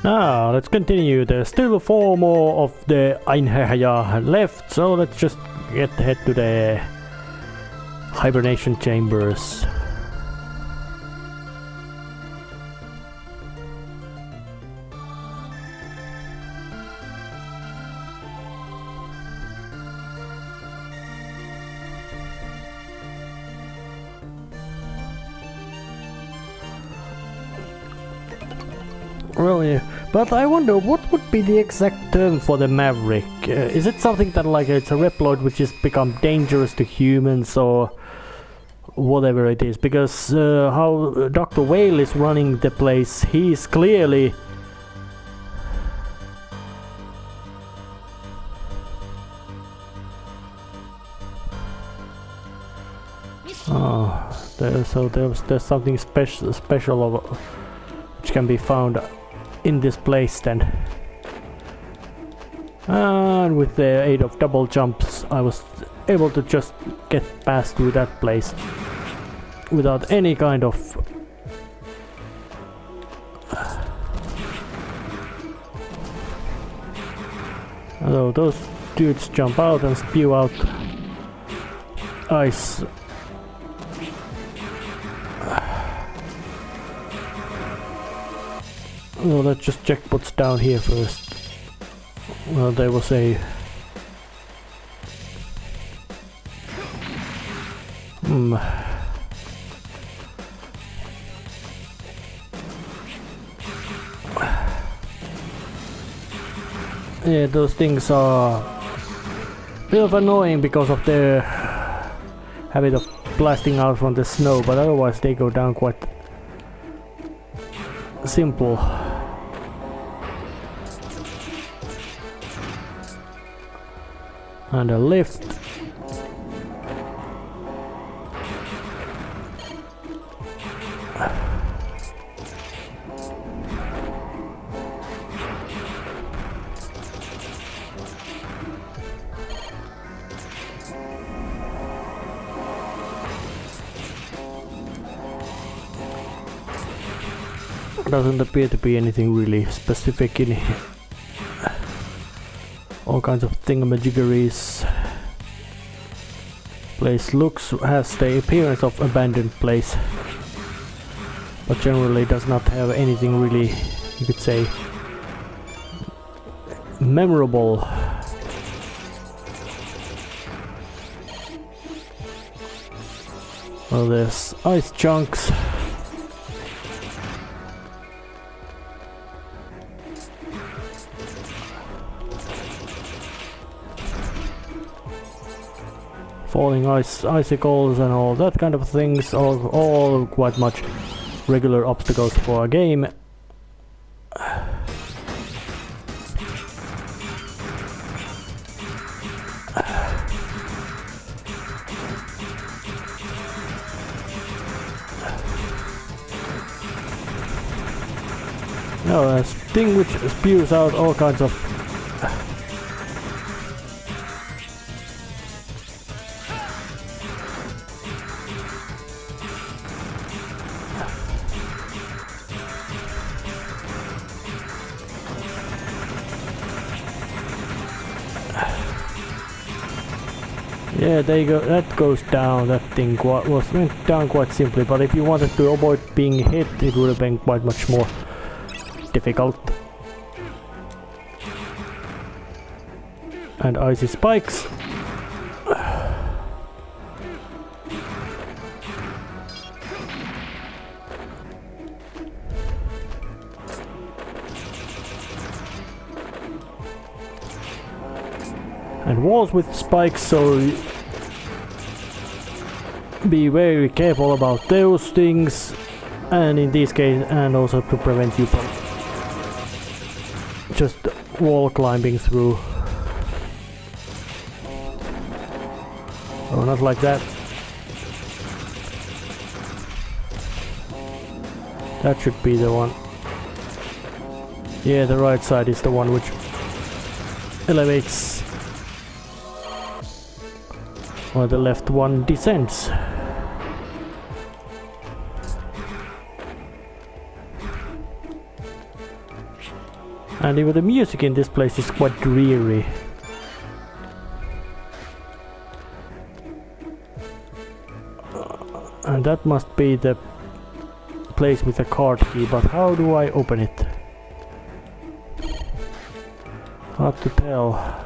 Now, let's continue. There's still 4 more of the Einherjar left, so let's just head to the hibernation chambers. Well, yeah. But I wonder what would be the exact term for the maverick. Is it something that like it's a reploid which has become dangerous to humans or whatever it is? Because how Dr. Whale is running the place, he's clearly there's something special which can be found in this place then. And with the aid of double jumps I was able to just get past through that place without any kind of although those dudes jump out and spew out ice. Well, let's just check what's down here first. Well, there was a... Yeah, those things are a bit of annoying because of their habit of blasting out from the snow, but otherwise they go down quite simple. And a lift. Doesn't appear to be anything really specific in here. All kinds of thingamajiggeries. Place has the appearance of abandoned place, but generally does not have anything really, you could say, memorable. Well, there's ice chunks. Falling icicles and all that kind of things, all quite much regular obstacles for a game. Now a thing which spews out all kinds of yeah, there you go. That goes down. That thing went down quite simply, but if you wanted to avoid being hit, it would have been quite much more difficult. And icy spikes. And walls with spikes, so be very careful about those things, and in this case, and also to prevent you from just wall climbing through. Oh, not like that. That should be the one. Yeah, the right side is the one which elevates, while the left one descends. And even the music in this place is quite dreary. And that must be the place with the card key, but how do I open it? Hard to tell.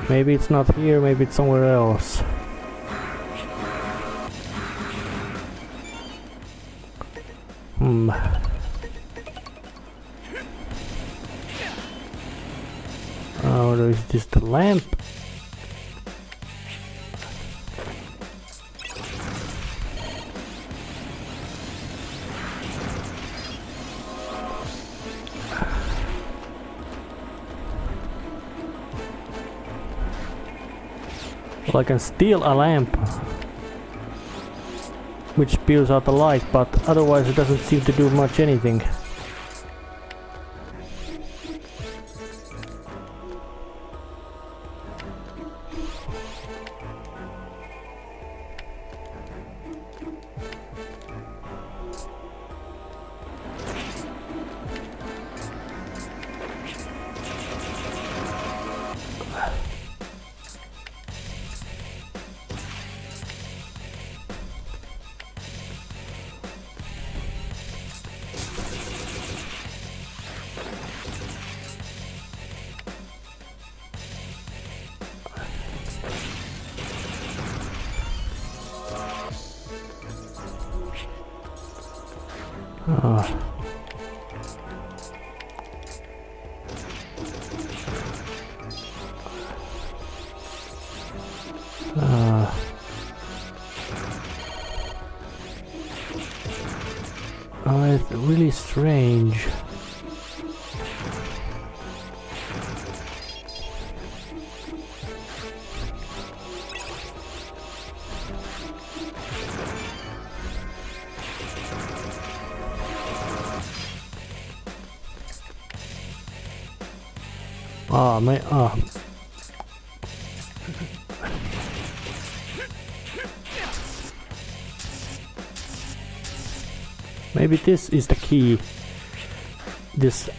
Maybe it's not here, maybe it's somewhere else. Oh, is this the lamp? Well, I can steal a lamp which spews out the light, but otherwise it doesn't seem to do much anything. It's really strange. Maybe this is the key. This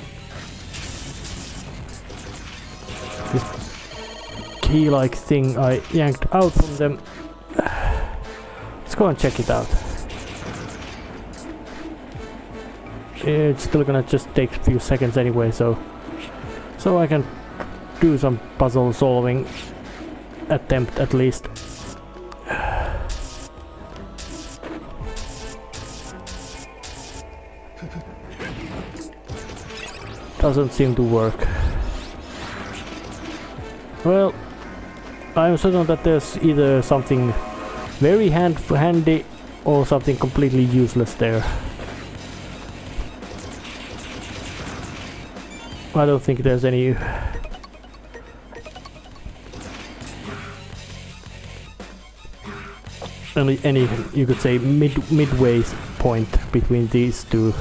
key-like thing I yanked out from them. Let's go and check it out. It's still gonna just take a few seconds anyway, so I can do some puzzle solving attempt at least. Doesn't seem to work. Well, I'm certain that there's either something very handy or something completely useless there. I don't think there's any you could say midway point between these two.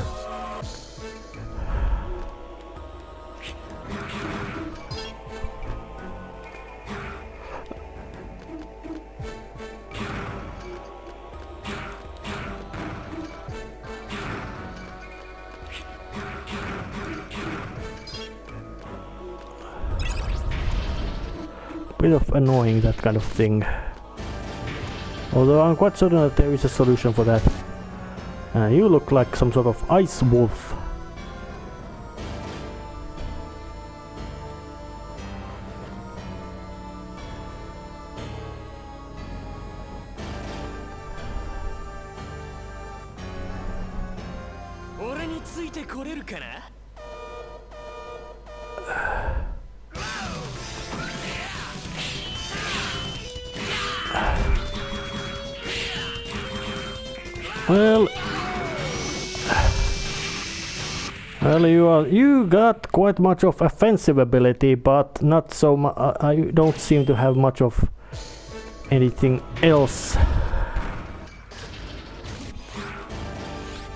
Bit of annoying, that kind of thing. Although I'm quite certain that there is a solution for that. You look like some sort of ice wolf. Well, you got quite much of offensive ability, but not so much. I don't seem to have much of anything else.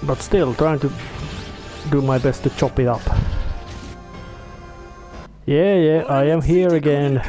But still, trying to do my best to chop it up. Yeah, I am here again.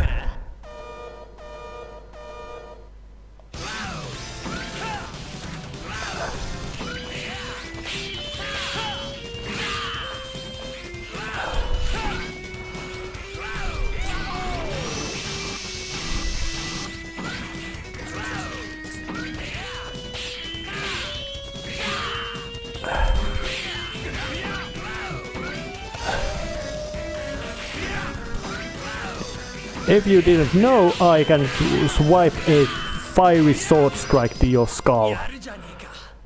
If you didn't know, I can swipe a fiery sword strike to your skull,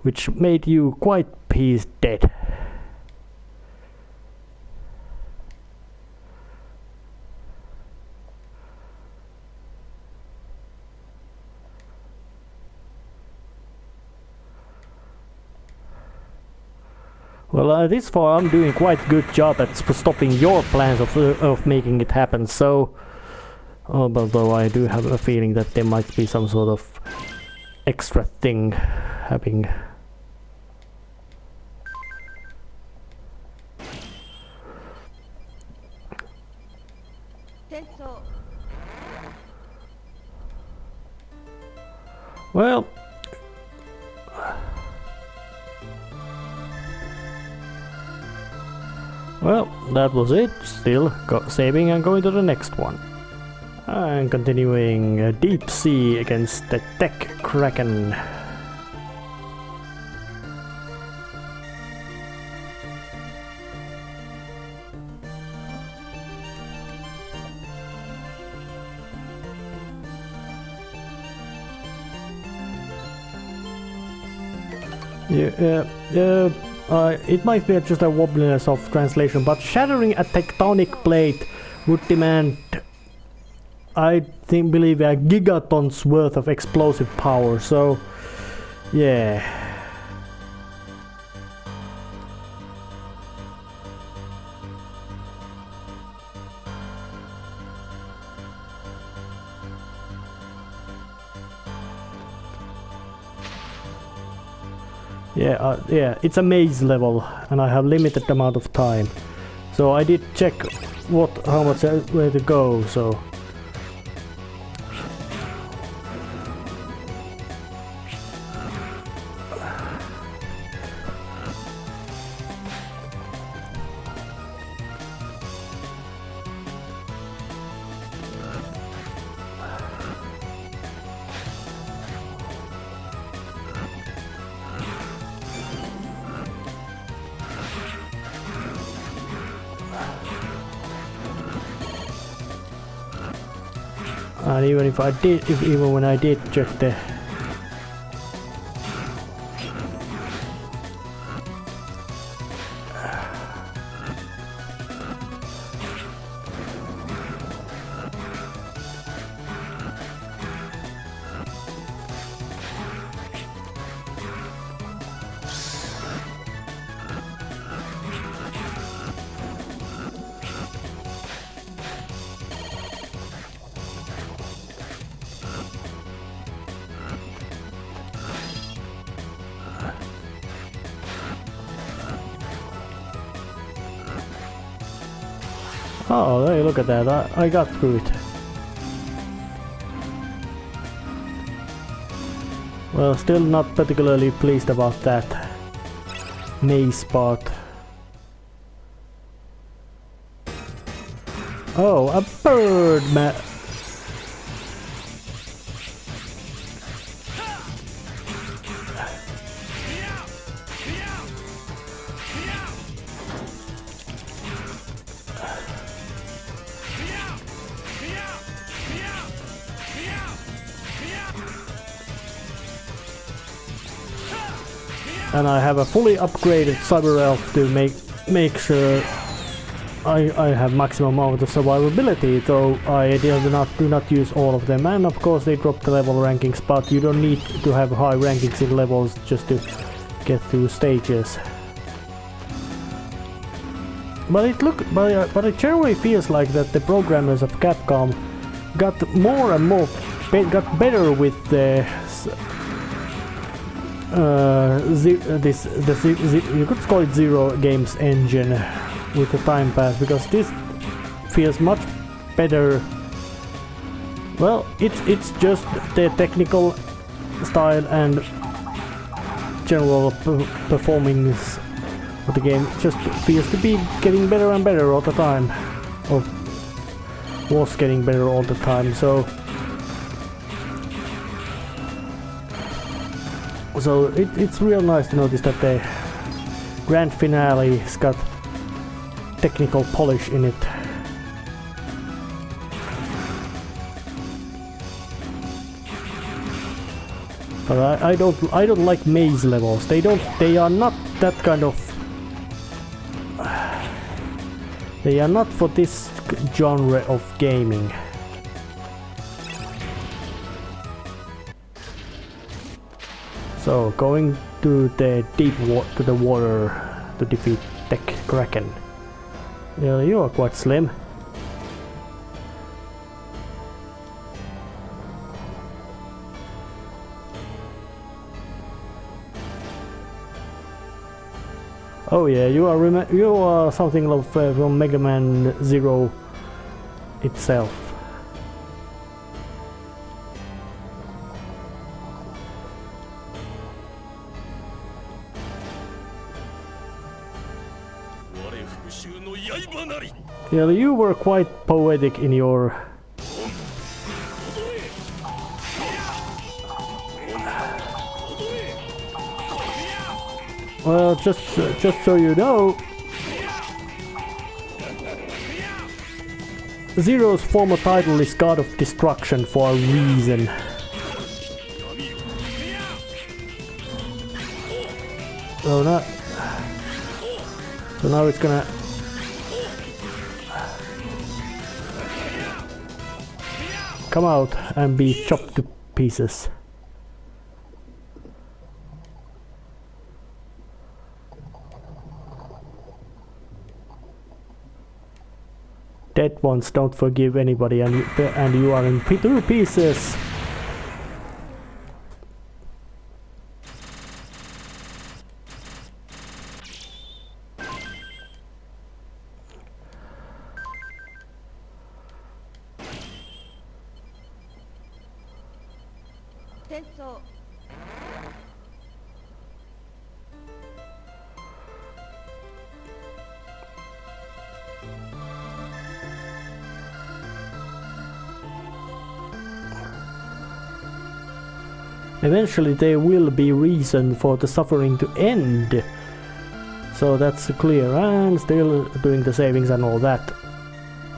which made you quite piece dead. Well, this far I'm doing quite a good job at stopping your plans of making it happen, so... although I do have a feeling that there might be some sort of extra thing happening. Well... well, that was it. Still saving and going to the next one. And continuing deep sea against the tech kraken. It might be just a wobbliness of translation, but shattering a tectonic plate would demand, I believe, a gigaton's worth of explosive power, so yeah. Yeah, it's a maze level, and I have limited amount of time. So I did check how much where to go. So. And even if I did, even when I did check the oh, hey, look at that, I got through it. Well, still not particularly pleased about that maze part. Oh, a bird man. And I have a fully upgraded Cyber Elf to make sure I have maximum amount of survivability, though I do not use all of them. And of course they drop the level rankings, but you don't need to have high rankings in levels just to get through stages. But it generally feels like that the programmers of Capcom got more and more got better with the you could call it Zero Games engine with the time pass, because this feels much better. Well, it's just the technical style and general performance of the game just feels to be getting better and better all the time, or was getting better all the time. So it's real nice to notice that the grand finale's got technical polish in it. But I don't like maze levels. They are not that kind of. They are not for this genre of gaming. So going to the to the water to defeat the Kraken. Yeah, you are quite slim. Oh yeah, you are something of from Megaman Zero itself. Yeah, you were quite poetic in your. Well, just so you know, Zero's former title is God of Destruction for a reason. So now it's gonna. Come out and be chopped to pieces. Dead ones don't forgive anybody, and you are in two pieces. Eventually there will be reason for the suffering to end. So that's clear, and still doing the savings and all that.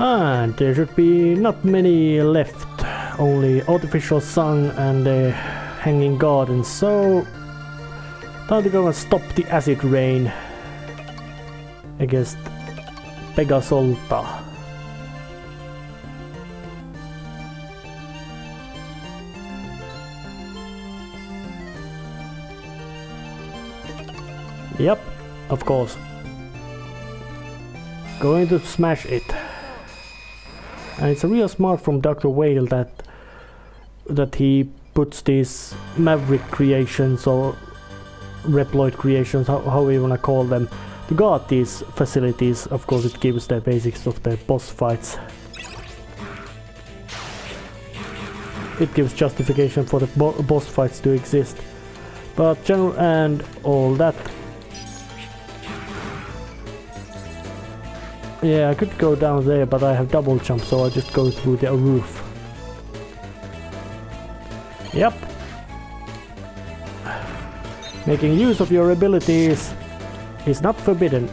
And there should be not many left, only artificial sun and the hanging garden. So time to go and stop the acid rain against Pegasolta. Yep, of course. Going to smash it. And it's a real smart from Dr. Whale that he puts these maverick creations or Reploid creations, how we wanna call them, to guard these facilities. Of course it gives the basics of the boss fights. It gives justification for the boss fights to exist. But general and all that. Yeah, I could go down there, but I have double jump, so I just go through the roof. Yep. Making use of your abilities is not forbidden,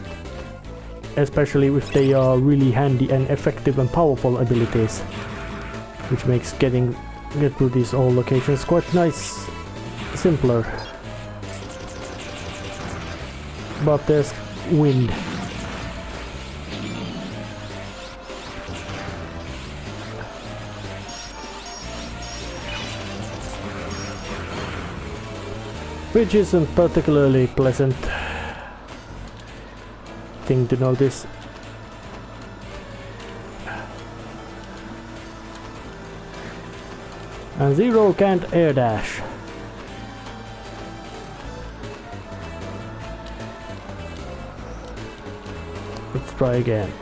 especially if they are really handy and effective and powerful abilities, which makes get through these all locations quite nice, simpler. But there's wind. Which isn't particularly pleasant thing to notice. And Zero can't air dash. Let's try again.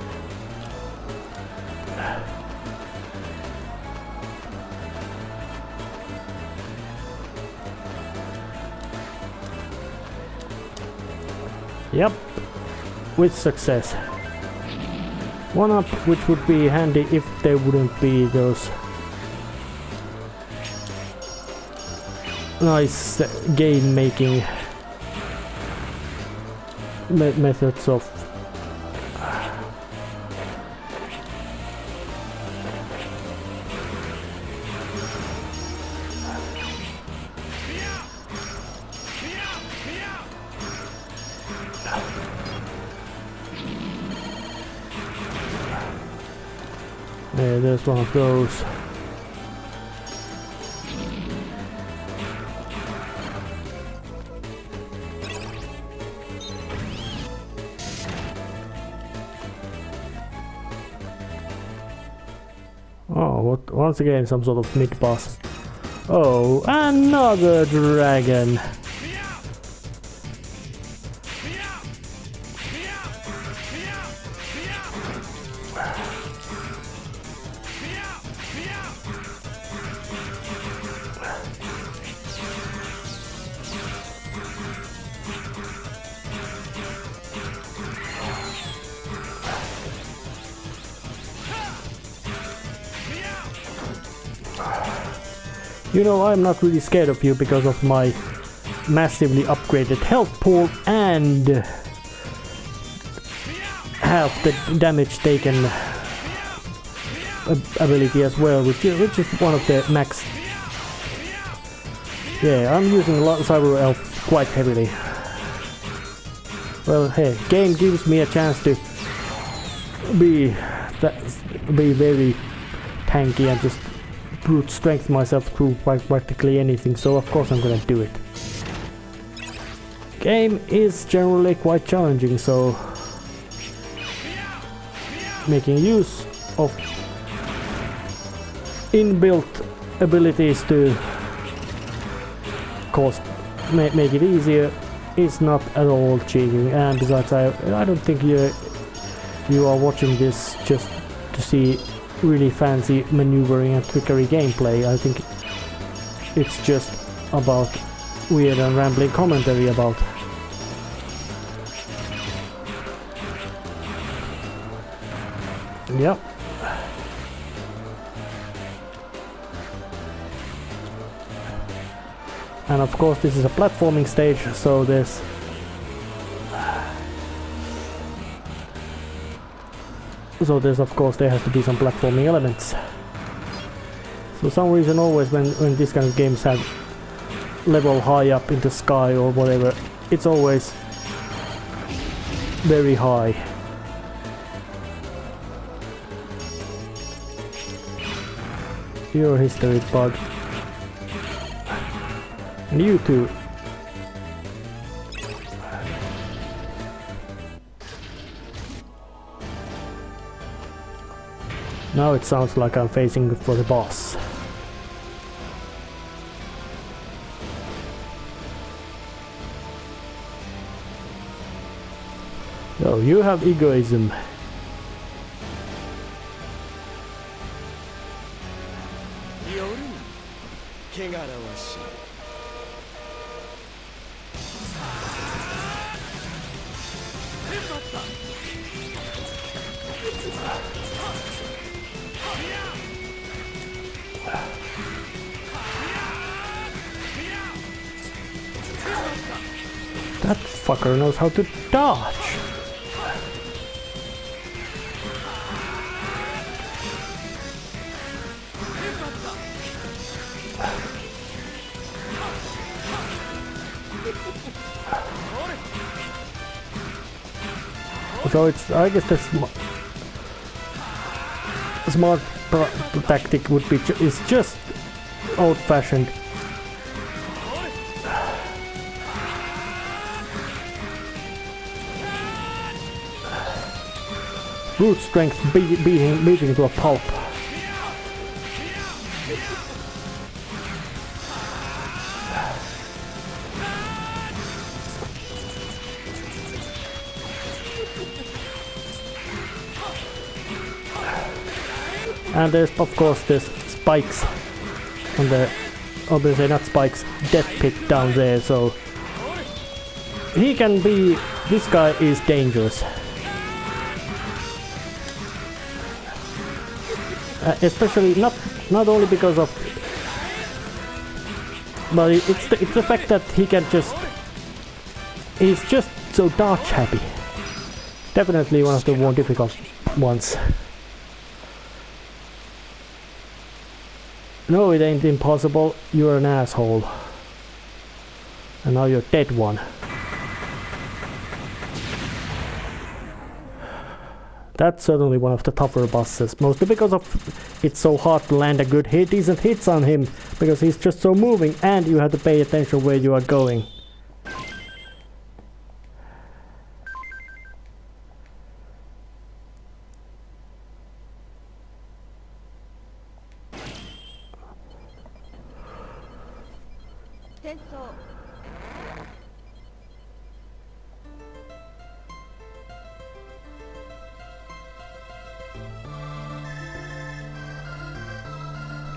Yep, with success. One up, which would be handy if there wouldn't be those nice game making methods of Hey, there's one of those. Oh, what? Once again, some sort of mid-boss. Oh, another dragon! You know, I'm not really scared of you because of my massively upgraded health pool and half the damage taken ability as well, which is one of the max. Yeah, I'm using a lot of Cyber Elf quite heavily. Well, hey, game gives me a chance to be very tanky and just brute strength myself through practically anything, so of course I'm gonna do it. Game is generally quite challenging, so making use of inbuilt abilities to make it easier is not at all cheating, and besides I don't think you are watching this just to see really fancy maneuvering and trickery gameplay. I think it's just about weird and rambling commentary about. Yep. And of course this is a platforming stage, so there's of course there has to be some platforming elements. For some reason always when this kind of games have level high up in the sky or whatever, it's always very high. Your history bug. And you too. Now it sounds like I'm facing for the boss. So you have egoism. That fucker knows how to dodge. So it's, I guess the smart tactic would be is just old-fashioned. Brute strength beating to a pulp. And there's of course there's spikes on the, obviously not spikes, death pit down there, so he can be, this guy is dangerous. Especially not only because of, but it's the fact that he can just, he's just so dodge happy. Definitely one of the more difficult ones. No, it ain't impossible. You're an asshole. And now you're dead one. That's certainly one of the tougher bosses, mostly because of it's so hard to land a good decent hits on him, because he's just so moving and you have to pay attention where you are going.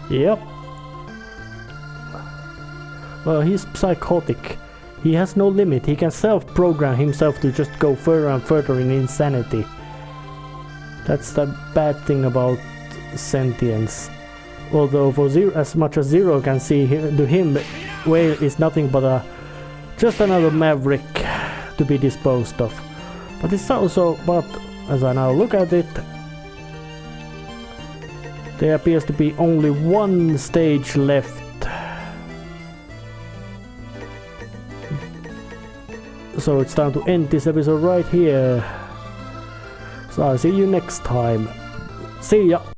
Yep. Well, he's psychotic. He has no limit. He can self-program himself to just go further and further in insanity. That's the bad thing about sentience. Although for Zero, as much as Zero can see, to him, Whale is nothing but just another maverick to be disposed of. But it's also, but as I now look at it, there appears to be only one stage left. So it's time to end this episode right here. So I'll see you next time. See ya!